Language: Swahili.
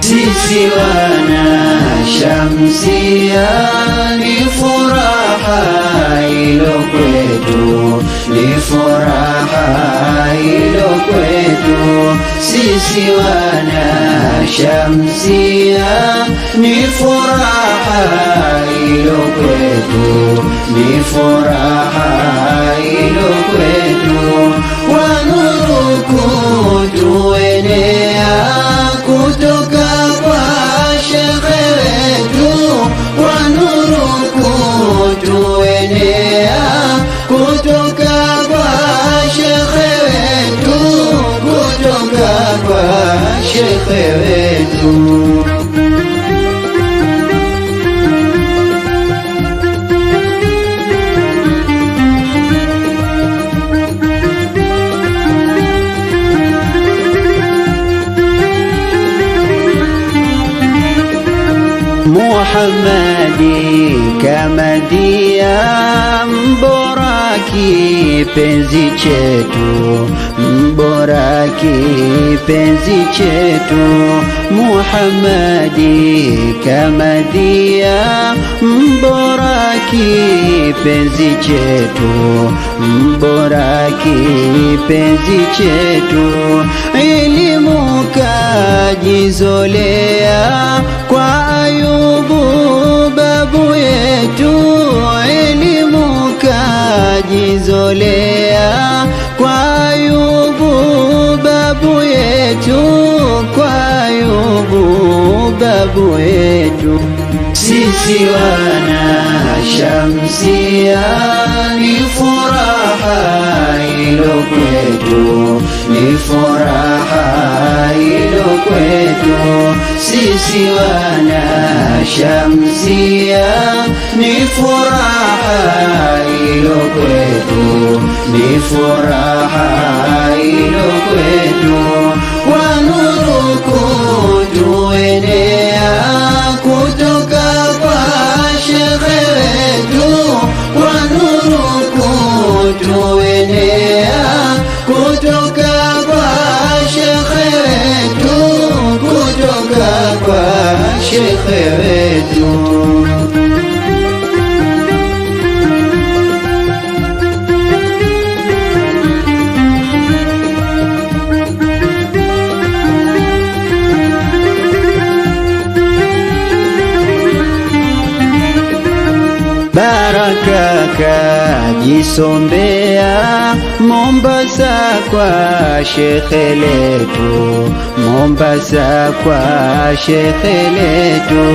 Sisi wana Shamsia ni furaha ilo kwetu, ni furaha ilo kwetu. Sisi wana Shamsia ni furaha ilo kwetu, ni furaha ilo kwetu. Wanuruku tuenea kutoka kwa shekhe wetu, wanuruku tuenea kutoka kwa shekhe wetu, kutoka kwa shekhe wetu. Muhammadi kamadia mbora kipenzi chetu, mbora kipenzi chetu. Muhammadi kamadia mbora kipenzi chetu, mbora kipenzi chetu. Elimu kajizolea kwa Ayubu babu yetu, elimu kajizolea kwa Ayubu babu yetu, kwa Ayubu babu yetu. Sisi wana Shamsia ni furaha ilo kwetu, ni furaha ilo kwetu. Sisi wana Shamsia ni furaha ilo kwetu, ni furaha ilo kwetu. Wanuruku tuenea kutoka kwa shekhe wetu, wanuruku tuenea kutoka kwa shekhe wetu, kutoka kwa shekhe wetu. Baraka kajisombea Mombasa kwa shekhe letu, Mombasa kwa shekhe letu.